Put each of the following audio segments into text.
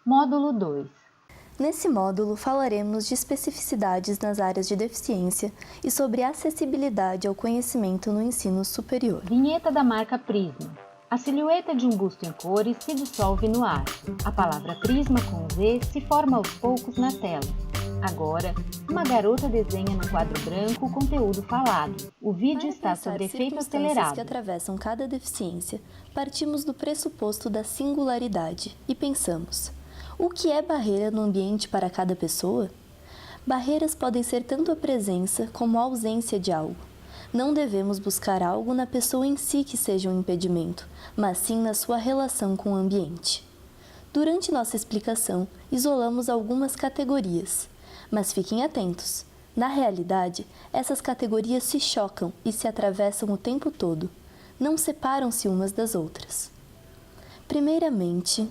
Módulo 2. Nesse módulo, falaremos de especificidades nas áreas de deficiência e sobre acessibilidade ao conhecimento no ensino superior. Vinheta da marca Prisma. A silhueta de um busto em cores se dissolve no ar. A palavra Prisma com Z se forma aos poucos na tela. Agora, uma garota desenha no quadro branco o conteúdo falado. O vídeo está sob efeito acelerado. Que atravessam cada deficiência, partimos do pressuposto da singularidade e pensamos: o que é barreira no ambiente para cada pessoa? Barreiras podem ser tanto a presença como a ausência de algo. Não devemos buscar algo na pessoa em si que seja um impedimento, mas sim na sua relação com o ambiente. Durante nossa explicação, isolamos algumas categorias. Mas fiquem atentos. Na realidade, essas categorias se chocam e se atravessam o tempo todo. Não separam-se umas das outras. Primeiramente,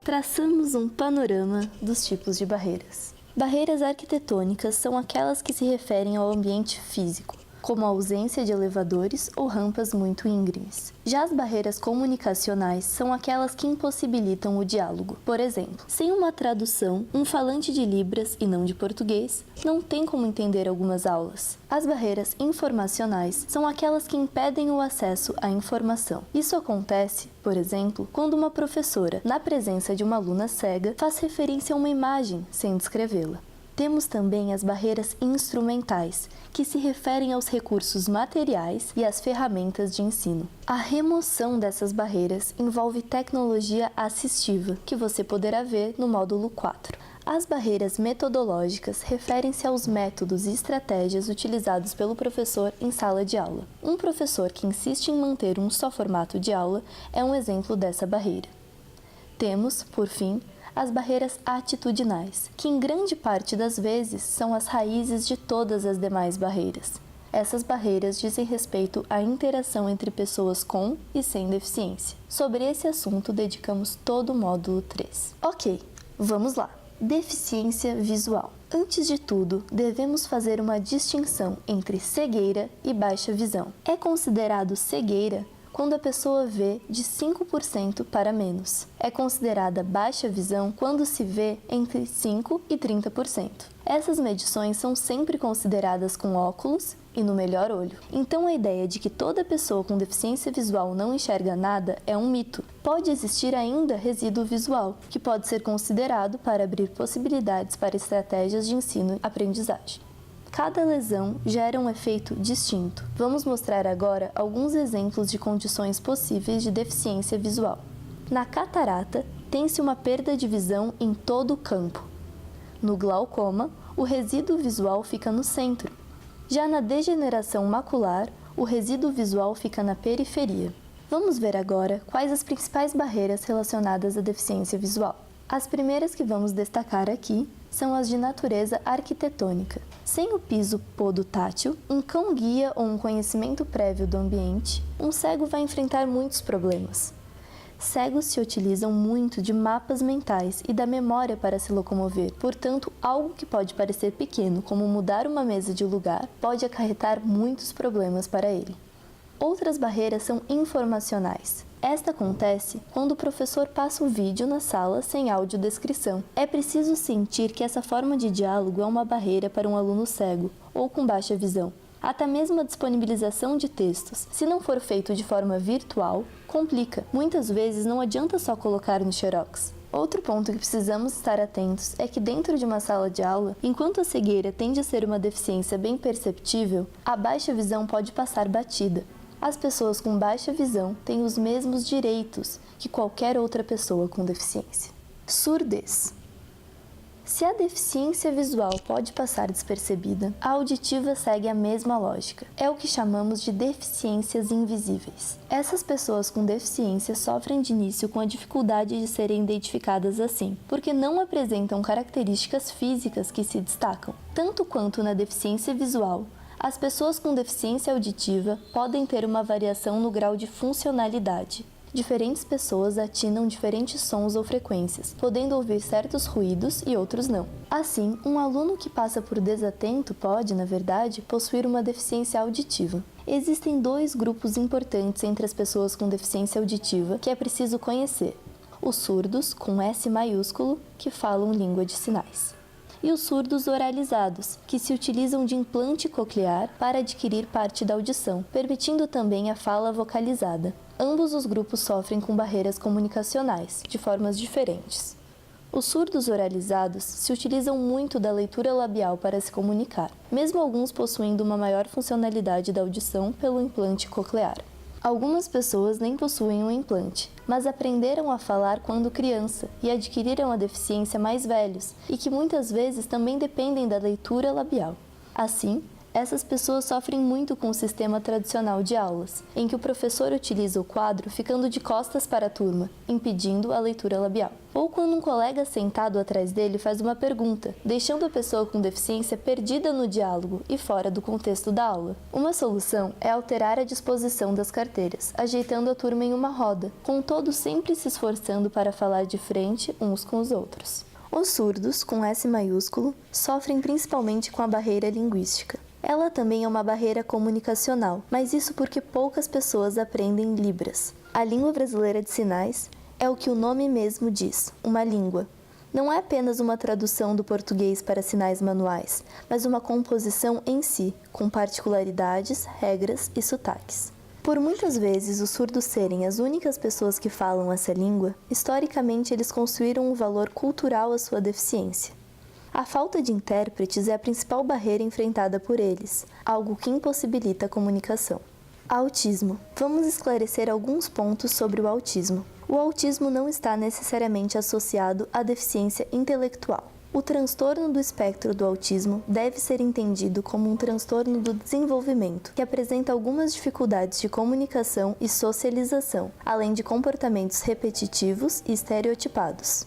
traçamos um panorama dos tipos de barreiras. Barreiras arquitetônicas são aquelas que se referem ao ambiente físico, como a ausência de elevadores ou rampas muito íngremes. Já as barreiras comunicacionais são aquelas que impossibilitam o diálogo. Por exemplo, sem uma tradução, um falante de Libras e não de português não tem como entender algumas aulas. As barreiras informacionais são aquelas que impedem o acesso à informação. Isso acontece, por exemplo, quando uma professora, na presença de uma aluna cega, faz referência a uma imagem sem descrevê-la. Temos também as barreiras instrumentais, que se referem aos recursos materiais e às ferramentas de ensino. A remoção dessas barreiras envolve tecnologia assistiva, que você poderá ver no módulo 4. As barreiras metodológicas referem-se aos métodos e estratégias utilizados pelo professor em sala de aula. Um professor que insiste em manter um só formato de aula é um exemplo dessa barreira. Temos, por fim, as barreiras atitudinais, que em grande parte das vezes são as raízes de todas as demais barreiras. Essas barreiras dizem respeito à interação entre pessoas com e sem deficiência. Sobre esse assunto dedicamos todo o módulo 3. Ok, vamos lá. Deficiência visual. Antes de tudo, devemos fazer uma distinção entre cegueira e baixa visão. É considerado cegueira quando a pessoa vê de 5% para menos. É considerada baixa visão quando se vê entre 5% e 30%. Essas medições são sempre consideradas com óculos e no melhor olho. Então a ideia de que toda pessoa com deficiência visual não enxerga nada é um mito. Pode existir ainda resíduo visual, que pode ser considerado para abrir possibilidades para estratégias de ensino e aprendizagem. Cada lesão gera um efeito distinto. Vamos mostrar agora alguns exemplos de condições possíveis de deficiência visual. Na catarata, tem-se uma perda de visão em todo o campo. No glaucoma, o resíduo visual fica no centro. Já na degeneração macular, o resíduo visual fica na periferia. Vamos ver agora quais as principais barreiras relacionadas à deficiência visual. As primeiras que vamos destacar aqui são as de natureza arquitetônica. Sem o piso podotátil, um cão-guia ou um conhecimento prévio do ambiente, um cego vai enfrentar muitos problemas. Cegos se utilizam muito de mapas mentais e da memória para se locomover, portanto, algo que pode parecer pequeno, como mudar uma mesa de lugar, pode acarretar muitos problemas para ele. Outras barreiras são informacionais. Esta acontece quando o professor passa o vídeo na sala sem audiodescrição. É preciso sentir que essa forma de diálogo é uma barreira para um aluno cego ou com baixa visão. Até mesmo a disponibilização de textos, se não for feito de forma virtual, complica. Muitas vezes não adianta só colocar no Xerox. Outro ponto que precisamos estar atentos é que dentro de uma sala de aula, enquanto a cegueira tende a ser uma deficiência bem perceptível, a baixa visão pode passar batida. As pessoas com baixa visão têm os mesmos direitos que qualquer outra pessoa com deficiência. Surdez. Se a deficiência visual pode passar despercebida, a auditiva segue a mesma lógica. É o que chamamos de deficiências invisíveis. Essas pessoas com deficiência sofrem de início com a dificuldade de serem identificadas assim, porque não apresentam características físicas que se destacam. Tanto quanto na deficiência visual, as pessoas com deficiência auditiva podem ter uma variação no grau de funcionalidade. Diferentes pessoas atinam diferentes sons ou frequências, podendo ouvir certos ruídos e outros não. Assim, um aluno que passa por desatento pode, na verdade, possuir uma deficiência auditiva. Existem dois grupos importantes entre as pessoas com deficiência auditiva que é preciso conhecer: os surdos, com S maiúsculo, que falam língua de sinais, e os surdos oralizados, que se utilizam de implante coclear para adquirir parte da audição, permitindo também a fala vocalizada. Ambos os grupos sofrem com barreiras comunicacionais, de formas diferentes. Os surdos oralizados se utilizam muito da leitura labial para se comunicar, mesmo alguns possuindo uma maior funcionalidade da audição pelo implante coclear. Algumas pessoas nem possuem um implante, mas aprenderam a falar quando criança e adquiriram a deficiência mais velhos e que muitas vezes também dependem da leitura labial. Assim, essas pessoas sofrem muito com o sistema tradicional de aulas, em que o professor utiliza o quadro ficando de costas para a turma, impedindo a leitura labial. Ou quando um colega sentado atrás dele faz uma pergunta, deixando a pessoa com deficiência perdida no diálogo e fora do contexto da aula. Uma solução é alterar a disposição das carteiras, ajeitando a turma em uma roda, com todos sempre se esforçando para falar de frente uns com os outros. Os surdos, com S maiúsculo, sofrem principalmente com a barreira linguística. Ela também é uma barreira comunicacional, mas isso porque poucas pessoas aprendem Libras. A língua brasileira de sinais é o que o nome mesmo diz, uma língua. Não é apenas uma tradução do português para sinais manuais, mas uma composição em si, com particularidades, regras e sotaques. Por muitas vezes os surdos serem as únicas pessoas que falam essa língua, historicamente eles construíram um valor cultural à sua deficiência. A falta de intérpretes é a principal barreira enfrentada por eles, algo que impossibilita a comunicação. Autismo. Vamos esclarecer alguns pontos sobre o autismo. O autismo não está necessariamente associado à deficiência intelectual. O transtorno do espectro do autismo deve ser entendido como um transtorno do desenvolvimento, que apresenta algumas dificuldades de comunicação e socialização, além de comportamentos repetitivos e estereotipados.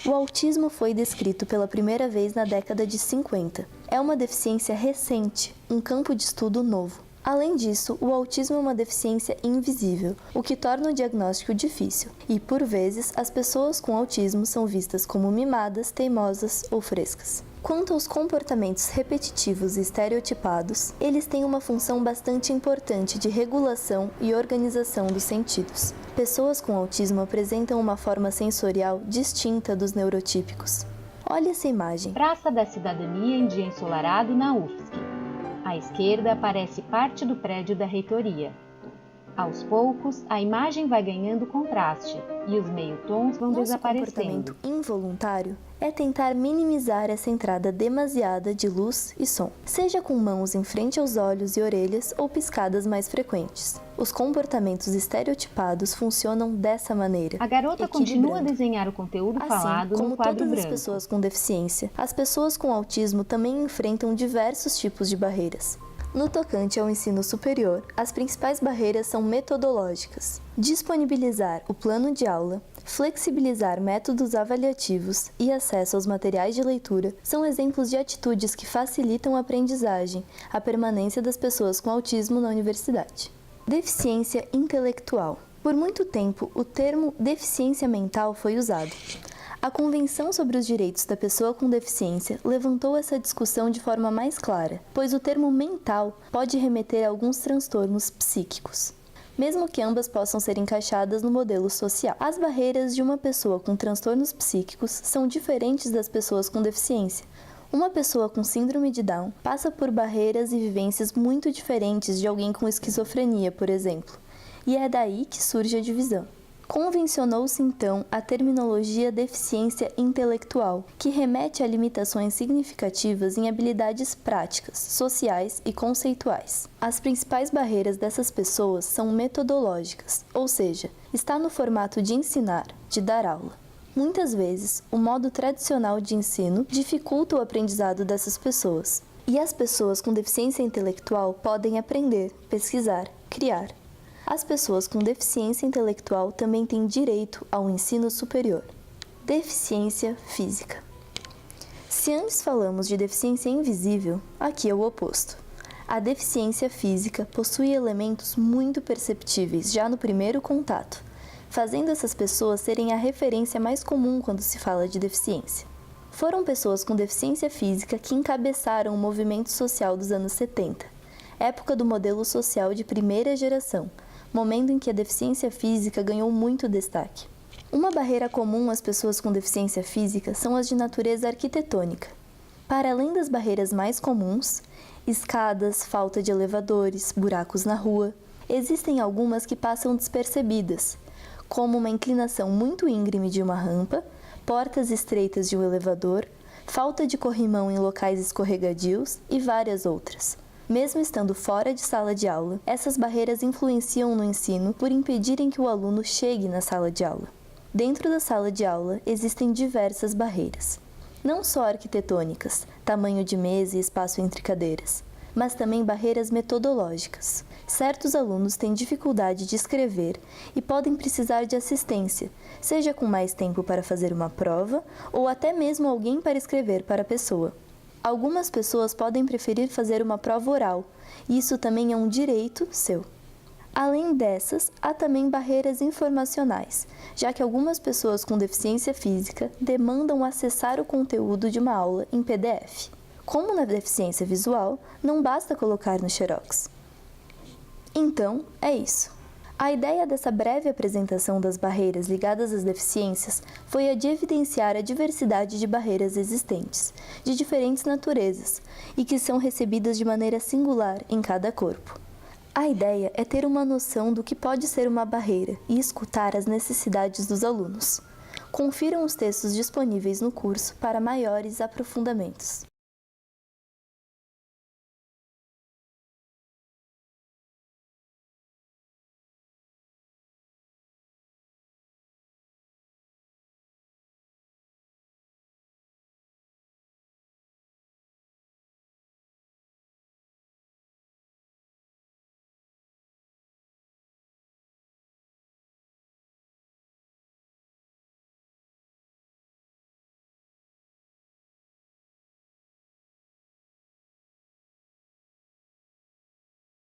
O autismo foi descrito pela primeira vez na década de 50. É uma deficiência recente, um campo de estudo novo. Além disso, o autismo é uma deficiência invisível, o que torna o diagnóstico difícil, e, por vezes, as pessoas com autismo são vistas como mimadas, teimosas ou frescas. Quanto aos comportamentos repetitivos e estereotipados, eles têm uma função bastante importante de regulação e organização dos sentidos. Pessoas com autismo apresentam uma forma sensorial distinta dos neurotípicos. Olhe essa imagem. Praça da Cidadania em dia ensolarado na UFSC. À esquerda aparece parte do prédio da reitoria. Aos poucos, a imagem vai ganhando contraste e os meio-tons vão desaparecendo. Comportamento involuntário é tentar minimizar essa entrada demasiada de luz e som, seja com mãos em frente aos olhos e orelhas ou piscadas mais frequentes. Os comportamentos estereotipados funcionam dessa maneira. A garota continua a desenhar o conteúdo falado como no quadro todas branco. as pessoas com deficiência, as pessoas com autismo também enfrentam diversos tipos de barreiras. No tocante ao ensino superior, as principais barreiras são metodológicas: disponibilizar o plano de aula, flexibilizar métodos avaliativos e acesso aos materiais de leitura são exemplos de atitudes que facilitam a aprendizagem, a permanência das pessoas com autismo na universidade. Deficiência intelectual. Por muito tempo, o termo deficiência mental foi usado. A Convenção sobre os Direitos da Pessoa com Deficiência levantou essa discussão de forma mais clara, pois o termo mental pode remeter a alguns transtornos psíquicos, mesmo que ambas possam ser encaixadas no modelo social. As barreiras de uma pessoa com transtornos psíquicos são diferentes das pessoas com deficiência. Uma pessoa com síndrome de Down passa por barreiras e vivências muito diferentes de alguém com esquizofrenia, por exemplo, e é daí que surge a divisão. Convencionou-se então a terminologia deficiência intelectual, que remete a limitações significativas em habilidades práticas, sociais e conceituais. As principais barreiras dessas pessoas são metodológicas, ou seja, está no formato de ensinar, de dar aula. Muitas vezes, o modo tradicional de ensino dificulta o aprendizado dessas pessoas, e as pessoas com deficiência intelectual podem aprender, pesquisar, criar. As pessoas com deficiência intelectual também têm direito ao ensino superior. Deficiência física. Se antes falamos de deficiência invisível, aqui é o oposto. A deficiência física possui elementos muito perceptíveis já no primeiro contato, fazendo essas pessoas serem a referência mais comum quando se fala de deficiência. Foram pessoas com deficiência física que encabeçaram o movimento social dos anos 70, época do modelo social de primeira geração, momento em que a deficiência física ganhou muito destaque. Uma barreira comum às pessoas com deficiência física são as de natureza arquitetônica. Para além das barreiras mais comuns, escadas, falta de elevadores, buracos na rua, existem algumas que passam despercebidas, como uma inclinação muito íngreme de uma rampa, portas estreitas de um elevador, falta de corrimão em locais escorregadios e várias outras. Mesmo estando fora de sala de aula, essas barreiras influenciam no ensino por impedirem que o aluno chegue na sala de aula. Dentro da sala de aula existem diversas barreiras, não só arquitetônicas, tamanho de mesa e espaço entre cadeiras, mas também barreiras metodológicas. Certos alunos têm dificuldade de escrever e podem precisar de assistência, seja com mais tempo para fazer uma prova ou até mesmo alguém para escrever para a pessoa. Algumas pessoas podem preferir fazer uma prova oral, e isso também é um direito seu. Além dessas, há também barreiras informacionais, já que algumas pessoas com deficiência física demandam acessar o conteúdo de uma aula em PDF. Como na deficiência visual, não basta colocar no Xerox. Então, é isso. A ideia dessa breve apresentação das barreiras ligadas às deficiências foi a de evidenciar a diversidade de barreiras existentes, de diferentes naturezas, e que são recebidas de maneira singular em cada corpo. A ideia é ter uma noção do que pode ser uma barreira e escutar as necessidades dos alunos. Confiram os textos disponíveis no curso para maiores aprofundamentos.